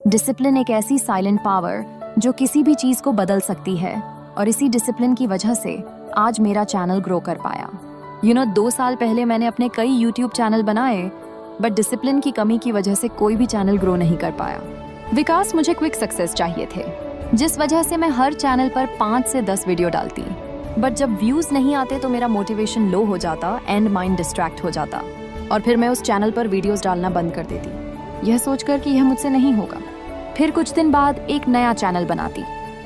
Discipline एक ऐसी silent power जो किसी भी चीज को बदल सकती है, और इसी डिसिप्लिन की वजह से आज मेरा चैनल ग्रो कर पाया। 2 साल पहले मैंने अपने कई यूट्यूब चैनल बनाए, बट डिसिप्लिन की कमी की वजह से कोई भी चैनल ग्रो नहीं कर पाया। विकास, मुझे क्विक सक्सेस चाहिए थे, जिस वजह से मैं हर चैनल पर 5 से 10 वीडियो डालती, बट जब व्यूज नहीं आते तो मेरा मोटिवेशन लो हो जाता एंड माइंड डिस्ट्रैक्ट हो जाता, और फिर मैं उस चैनल पर वीडियोस डालना बंद कर देती, यह सोचकर कि यह मुझसे नहीं होगा। फिर कुछ दिन बाद एक नया चैनल बनाती,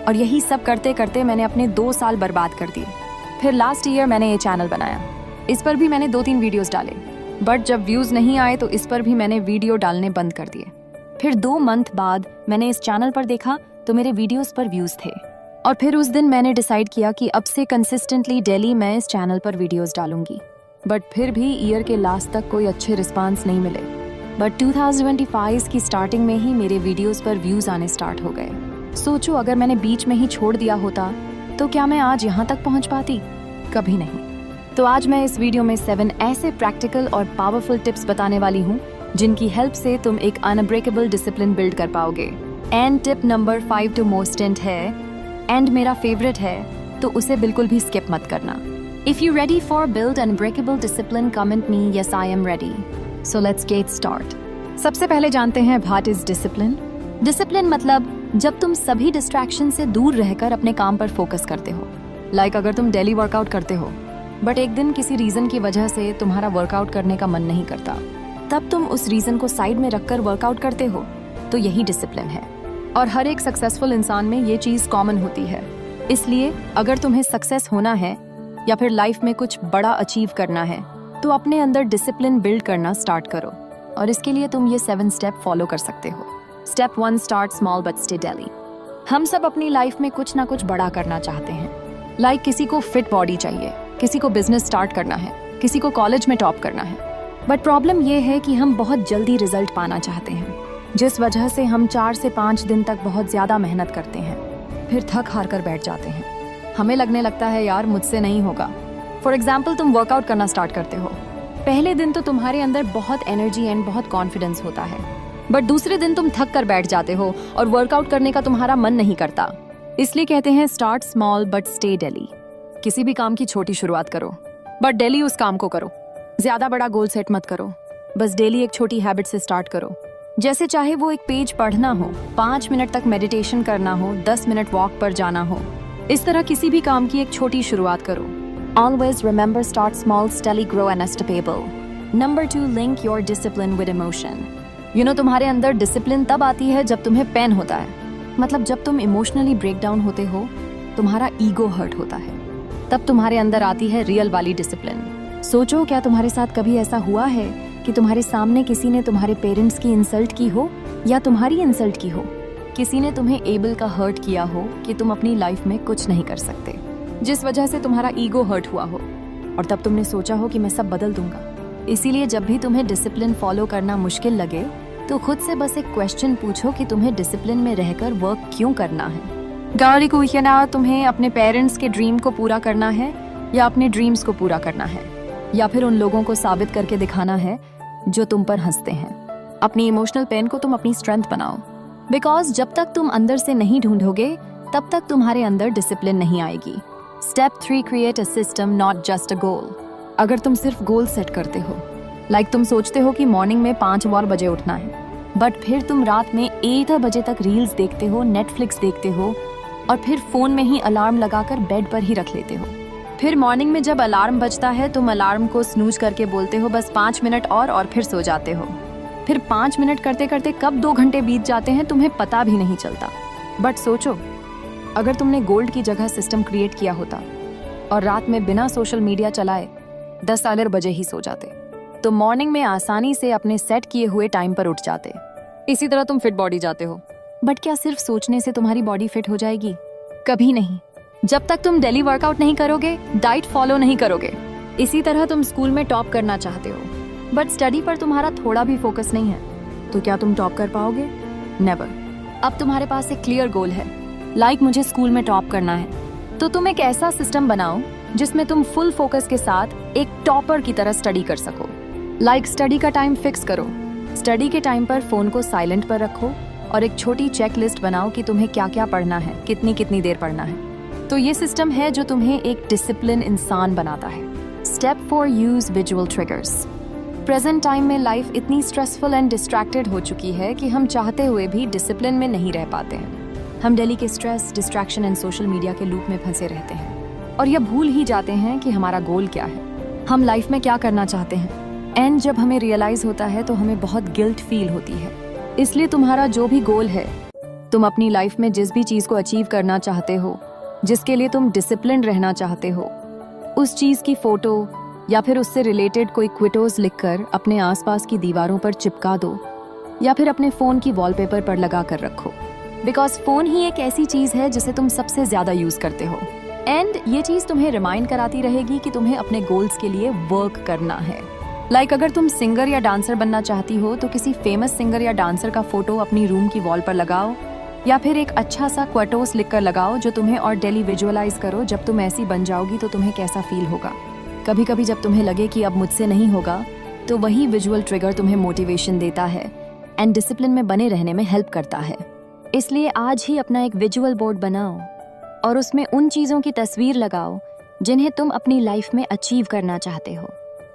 और यही सब करते करते मैंने अपने 2 साल बर्बाद कर दिए। फिर लास्ट ईयर मैंने ये चैनल बनाया, इस पर भी मैंने 2-3 वीडियोस डाले, बट जब व्यूज नहीं आए तो इस पर भी मैंने वीडियो डालने बंद कर दिए। फिर 2 मंथ बाद मैंने इस चैनल पर देखा तो मेरे वीडियोस पर व्यूज थे, और फिर उस दिन मैंने डिसाइड किया कि अब से कंसिस्टेंटली डेली मैं इस चैनल पर वीडियोस डालूंगी। बट फिर भी ईयर के लास्ट तक कोई अच्छे रिस्पांस नहीं मिले, बट 2025 की स्टार्टिंग में ही मेरे वीडियोस पर व्यूज आने स्टार्ट हो गए। सोचो, अगर मैंने बीच में ही छोड़ दिया होता तो क्या मैं आज यहाँ तक पहुँच पाती? कभी नहीं। तो आज मैं इस वीडियो में 7 ऐसे प्रैक्टिकल और पावरफुल टिप्स बताने वाली हूँ जिनकी हेल्प से तुम एक अनब्रेकेबल डिसिप्लिन बिल्ड कर पाओगे। And tip number 5 to most है, एंड मेरा फेवरेट है, तो उसे बिल्कुल भी स्किप मत करना। If you ready for build unbreakable discipline, comment me yes I am ready. So let's get start. सबसे पहले जानते हैं व्हाट इज डिसिप्लिन। डिसिप्लिन मतलब जब तुम सभी डिस्ट्रैक्शन से दूर रहकर अपने काम पर फोकस करते हो। अगर तुम डेली वर्कआउट करते हो, बट एक दिन किसी रीजन की वजह से तुम्हारा वर्कआउट करने का मन नहीं करता, तब तुम उस रीजन को साइड में रखकर वर्कआउट करते हो, तो यही डिसिप्लिन है। और हर एक सक्सेसफुल इंसान में ये चीज कॉमन होती है। इसलिए अगर तुम्हें सक्सेस होना है या फिर लाइफ में कुछ बड़ा अचीव करना है, तो अपने अंदर डिसिप्लिन बिल्ड करना स्टार्ट करो, और इसके लिए तुम ये 7 स्टेप फॉलो कर सकते हो। Step 1, start small but stay daily. हम सब अपनी लाइफ में कुछ ना कुछ बड़ा करना चाहते हैं। किसी को फिट बॉडी चाहिए, किसी को बिजनेस स्टार्ट करना है, किसी को कॉलेज में टॉप करना है। बट प्रॉब्लम ये है कि हम बहुत जल्दी रिजल्ट पाना चाहते हैं, जिस वजह से हम 4 से 5 दिन तक बहुत ज्यादा मेहनत करते हैं, फिर थक हार कर बैठ जाते हैं। हमें लगने लगता है यार मुझसे नहीं होगा। फॉर एग्जाम्पल, तुम वर्कआउट करना स्टार्ट करते हो। पहले दिन तो तुम्हारे अंदर बहुत एनर्जी एंड बहुत कॉन्फिडेंस होता है, बट दूसरे दिन तुम थक कर बैठ जाते हो और वर्कआउट करने का तुम्हारा मन नहीं करता। इसलिए कहते हैं start small but stay daily. किसी भी काम की छोटी शुरुआत करो, बट डेली उस काम को करो। ज्यादा बड़ा गोल सेट मत करो, बस डेली एक छोटी हैबिट से स्टार्ट करो। जैसे चाहे वो एक पेज पढ़ना हो, 5 मिनट तक मेडिटेशन करना हो, 10 मिनट वॉक पर जाना हो, इस तरह किसी भी काम की एक छोटी शुरुआत करो। Always remember, start small, steady, grow and unstoppable. Number 2, link your discipline with emotion. तुम्हारे अंदर डिसिप्लिन तब आती है जब तुम्हें पेन होता है, मतलब जब तुम इमोशनली ब्रेक डाउन होते हो, तुम्हारा ईगो हर्ट होता है, तब तुम्हारे अंदर आती है रियल वाली डिसिप्लिन। सोचो, क्या तुम्हारे साथ कभी ऐसा हुआ है कि तुम्हारे सामने किसी ने तुम्हारे पेरेंट्स की इंसल्ट की हो या तुम्हारी इंसल्ट की हो? किसी ने तुम्हें एबल का हर्ट किया हो कि तुम अपनी लाइफ में कुछ नहीं कर सकते, जिस वजह से तुम्हारा ईगो हर्ट हुआ हो, और तब तुमने सोचा हो कि मैं सब बदल दूंगा। इसीलिए जब भी तुम्हें डिसिप्लिन फॉलो करना मुश्किल लगे, तो खुद से बस एक क्वेश्चन पूछो कि तुम्हें डिसिप्लिन में रहकर वर्क क्यों करना है। गाड़ी को तुम्हें अपने पेरेंट्स के ड्रीम को पूरा करना है, या अपने ड्रीम्स को पूरा करना है, या फिर उन लोगों को साबित करके दिखाना है जो तुम पर हंसते हैं। अपनी इमोशनल पेन को तुम अपनी स्ट्रेंथ बनाओ, बिकॉज जब तक तुम अंदर से नहीं ढूंढोगे तब तक तुम्हारे अंदर डिसिप्लिन नहीं आएगी। Step 3, create a system not just a goal. अगर तुम सिर्फ गोल सेट करते हो, तुम सोचते हो कि मॉर्निंग में 5 बजे उठना है, बट फिर तुम रात में 8 बजे तक रील्स देखते हो, नेटफ्लिक्स देखते हो, और फिर फोन में ही अलार्म लगाकर बेड पर ही रख लेते हो। फिर मॉर्निंग में जब अलार्म बजता है, तुम अलार्म को स्नूज करके बोलते हो बस 5 मिनट और फिर सो जाते हो। फिर 5 मिनट करते करते कब 2 घंटे बीत जाते हैं तुम्हें पता भी नहीं चलता। बट सोचो, अगर तुमने गोल्ड की जगह सिस्टम क्रिएट किया होता और रात में बिना सोशल मीडिया चलाए 10 बजे ही सो जाते, तो मॉर्निंग में आसानी से अपने सेट किए हुए टाइम पर उठ जाते। इसी तरह तुम फिट बॉडी जाते हो, बट क्या सिर्फ सोचने से तुम्हारी बॉडी फिट हो जाएगी? कभी नहीं। जब तक तुम डेली वर्कआउट नहीं करोगे, डाइट फॉलो नहीं करोगे। इसी तरह तुम स्कूल में टॉप करना चाहते हो, बट स्टडी पर तुम्हारा थोड़ा भी फोकस नहीं है, तो क्या तुम टॉप कर पाओगे? नेवर। अब तुम्हारे पास एक क्लियर गोल है, मुझे स्कूल में टॉप करना है, तो तुम एक ऐसा सिस्टम बनाओ जिसमें तुम फुल फोकस के साथ एक टॉपर की तरह स्टडी कर सको। स्टडी का टाइम फिक्स करो। स्टडी के टाइम पर फोन को साइलेंट पर रखो और एक छोटी चेक लिस्ट बनाओ कि तुम्हें क्या क्या पढ़ना है, कितनी कितनी देर पढ़ना है। तो ये सिस्टम है जो तुम्हें एक डिसिप्लिन इंसान बनाता है। Step 4, use visual triggers. Present time में लाइफ इतनी स्ट्रेसफुल एंड डिस्ट्रैक्टेड हो चुकी है कि हम चाहते हुए भी डिसिप्लिन में नहीं रह पाते हैं। हम डेली के stress, distraction and social media के लूप में फंसे रहते हैं और यह भूल ही जाते हैं कि हमारा गोल क्या है, हम लाइफ में क्या करना चाहते हैं। एंड जब हमें रियलाइज होता है तो हमें बहुत गिल्ट फील होती है। इसलिए तुम्हारा जो भी गोल है, तुम अपनी लाइफ में जिस भी चीज को अचीव करना चाहते हो, जिसके लिए तुम डिसिप्लिन रहना चाहते हो, उस चीज की फोटो या फिर उससे रिलेटेड कोई क्विटोज लिखकर अपने आसपास की दीवारों पर चिपका दो या फिर अपने फोन की वॉलपेपर पर लगा कर रखो। बिकॉज फोन ही एक ऐसी चीज है जिसे तुम सबसे ज्यादा यूज करते हो एंड ये चीज तुम्हें रिमाइंड कराती रहेगी कि तुम्हें अपने गोल्स के लिए वर्क करना है। लाइक अगर तुम सिंगर या डांसर बनना चाहती हो तो किसी फेमस सिंगर या डांसर का फोटो अपनी रूम की वॉल पर लगाओ या फिर एक अच्छा सा क्वेटोस लिखकर लगाओ जो तुम्हें और डेली विजुअलाइज करो जब तुम ऐसी बन जाओगी तो तुम्हें कैसा फील होगा। कभी कभी जब तुम्हें लगे कि अब मुझसे नहीं होगा तो वही विजुअल ट्रिगर तुम्हें मोटिवेशन देता है एंड डिसिप्लिन में बने रहने में हेल्प करता है। इसलिए आज ही अपना एक विजुअल बोर्ड बनाओ और उसमें उन चीज़ों की तस्वीर लगाओ जिन्हें तुम अपनी लाइफ में अचीव करना चाहते हो,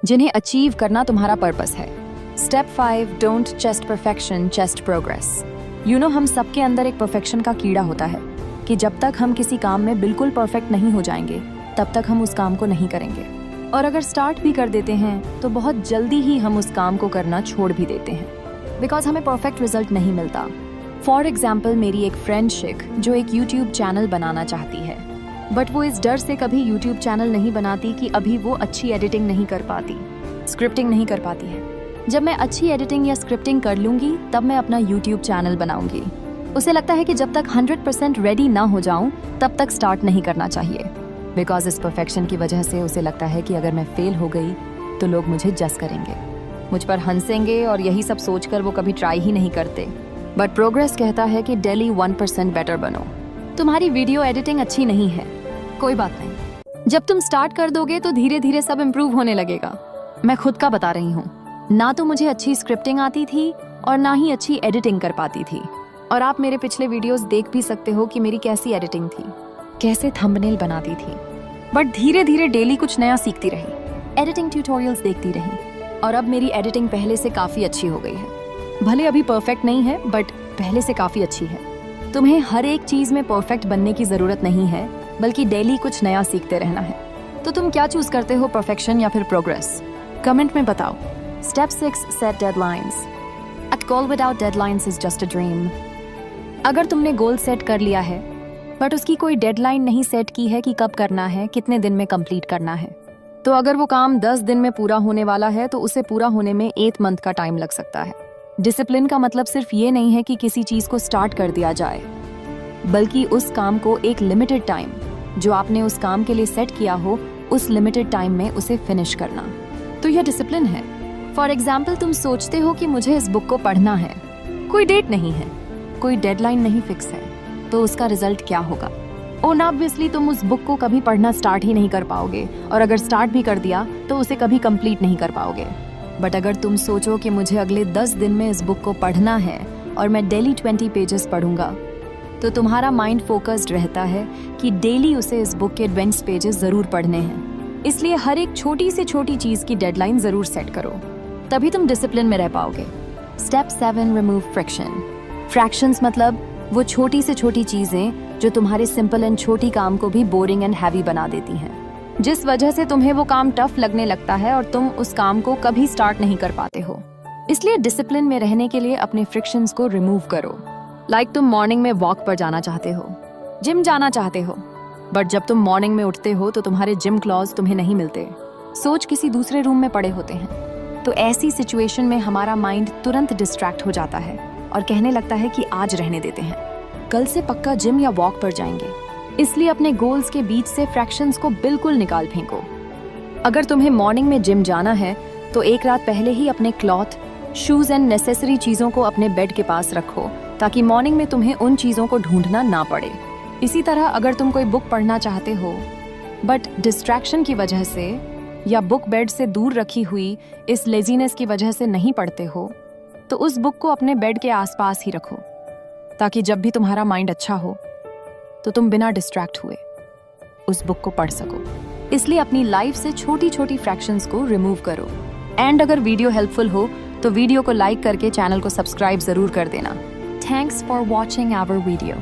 जिन्हें अचीव करना तुम्हारा पर्पस है। Step 5, don't chest perfection, chest progress. हम सबके अंदर एक परफेक्शन का कीड़ा होता है कि जब तक हम किसी काम में बिल्कुल परफेक्ट नहीं हो जाएंगे तब तक हम उस काम को नहीं करेंगे, और अगर स्टार्ट भी कर देते हैं तो बहुत जल्दी ही हम उस काम को करना छोड़ भी देते हैं बिकॉज हमें परफेक्ट रिजल्ट नहीं मिलता। फॉर एग्जाम्पल, मेरी एक फ्रेंड शिक जो एक यूट्यूब चैनल बनाना चाहती है, बट वो इस डर से कभी यूट्यूब चैनल नहीं बनाती कि अभी वो अच्छी एडिटिंग नहीं कर पाती, स्क्रिप्टिंग नहीं कर पाती है। जब मैं अच्छी एडिटिंग या स्क्रिप्टिंग कर लूंगी तब मैं अपना यूट्यूब चैनल बनाऊंगी। उसे लगता है कि जब तक 100% रेडी ना हो जाऊं तब तक स्टार्ट नहीं करना चाहिए बिकॉज इस परफेक्शन की वजह से उसे लगता है कि अगर मैं फेल हो गई तो लोग मुझे जज करेंगे, मुझ पर हंसेंगे और यही सब सोचकर वो कभी ट्राई ही नहीं करते। बट प्रोग्रेस कहता है कि डेली 1% बेटर बनो। तुम्हारी वीडियो एडिटिंग अच्छी नहीं है, कोई बात नहीं, जब तुम स्टार्ट कर दोगे तो धीरे धीरे सब इम्प्रूव होने लगेगा। मैं खुद का बता रही हूँ, ना तो मुझे अच्छी स्क्रिप्टिंग आती थी और ना ही अच्छी एडिटिंग कर पाती थी, और आप मेरे पिछले वीडियोस देख भी सकते हो कि मेरी कैसी एडिटिंग थी, कैसे थंबनेल बनाती थी। बट धीरे धीरे डेली कुछ नया सीखती रही, एडिटिंग ट्यूटोरियल्स देखती रही और अब मेरी एडिटिंग पहले से काफ़ी अच्छी हो गई है। भले अभी परफेक्ट नहीं है बट पहले से काफ़ी अच्छी है। तुम्हें हर एक चीज़ में परफेक्ट बनने की ज़रूरत नहीं है, बल्कि डेली कुछ नया सीखते रहना है। तो तुम क्या चूज़ करते हो, परफेक्शन या फिर प्रोग्रेस? कमेंट में बताओ। Step 6, set deadlines. A goal without deadlines is just a dream. अगर तुमने गोल सेट कर लिया है बट उसकी कोई डेडलाइन नहीं सेट की है कि कब करना है, कितने दिन में कंप्लीट करना है, तो अगर वो काम 10 दिन में पूरा होने वाला है तो उसे पूरा होने में 8 मंथ का टाइम लग सकता है। डिसिप्लिन का मतलब सिर्फ ये नहीं है कि किसी चीज को स्टार्ट कर दिया जाए, बल्कि उस काम को एक लिमिटेड टाइम जो आपने उस काम के लिए सेट किया हो, उस लिमिटेड टाइम में उसे फिनिश करना। तो यह डिसिप्लिन है। फॉर एग्जाम्पल, तुम सोचते हो कि मुझे इस बुक को पढ़ना है, कोई डेट नहीं है, कोई डेडलाइन नहीं फिक्स है, तो उसका रिजल्ट क्या होगा? ऑब्वियसली तुम उस बुक को कभी पढ़ना स्टार्ट ही नहीं कर पाओगे, और अगर स्टार्ट भी कर दिया तो उसे कभी कंप्लीट नहीं कर पाओगे। बट अगर तुम सोचो कि मुझे अगले 10 दिन में इस बुक को पढ़ना है और मैं डेली 20 पेजेस पढ़ूंगा, तो तुम्हारा माइंड फोकस्ड रहता है कि डेली उसे इस बुक के 20 पेजेस जरूर पढ़ने हैं। इसलिए हर एक छोटी से छोटी चीज की डेडलाइन जरूर सेट करो, तभी तुम डिसिप्लिन में रह पाओगे। Step 7, remove friction. फ्रैक्शंस मतलब वो छोटी से छोटी चीजें जो तुम्हारे सिंपल एंड छोटी काम को भी बोरिंग एंड हैवी बना देती हैं, जिस वजह से तुम्हें वो काम टफ लगने लगता है और तुम उस काम को कभी स्टार्ट नहीं कर पाते हो। इसलिए डिसिप्लिन में रहने के लिए अपने फ्रिक्शंस को रिमूव करो। लाइक तुम मॉर्निंग में वॉक पर जाना चाहते हो, जिम जाना चाहते हो, बट जब तुम मॉर्निंग में उठते हो तो तुम्हारे जिम क्लॉज तुम्हें नहीं मिलते, सोच किसी दूसरे रूम में पड़े होते हैं। तो ऐसी सिचुएशन में हमारा माइंड तुरंत डिस्ट्रैक्ट हो जाता है और कहने लगता है कि आज रहने देते हैं, कल से पक्का जिम या वॉक पर जाएंगे। इसलिए अपने गोल्स के बीच से फ्रैक्शंस को बिल्कुल निकाल फेंको। अगर तुम्हें मॉर्निंग में जिम जाना है तो एक रात पहले ही अपने क्लॉथ, शूज एंड नेसेसरी चीजों को अपने बेड के पास रखो, ताकि मॉर्निंग में तुम्हें उन चीजों को ढूंढना ना पड़े। इसी तरह अगर तुम कोई बुक पढ़ना चाहते हो बट डिस्ट्रैक्शन की वजह से या बुक बेड से दूर रखी हुई इस लेजीनेस की वजह से नहीं पढ़ते हो, तो उस बुक को अपने बेड के आसपास ही रखो। ताकि जब भी तुम्हारा माइंड अच्छा हो तो तुम बिना डिस्ट्रैक्ट हुए उस बुक को पढ़ सको। इसलिए अपनी लाइफ से छोटी छोटी फ्रैक्शंस को रिमूव करो। एंड अगर वीडियो हेल्पफुल हो तो वीडियो को लाइक करके चैनल को सब्सक्राइब जरूर कर देना। Thanks for watching our video.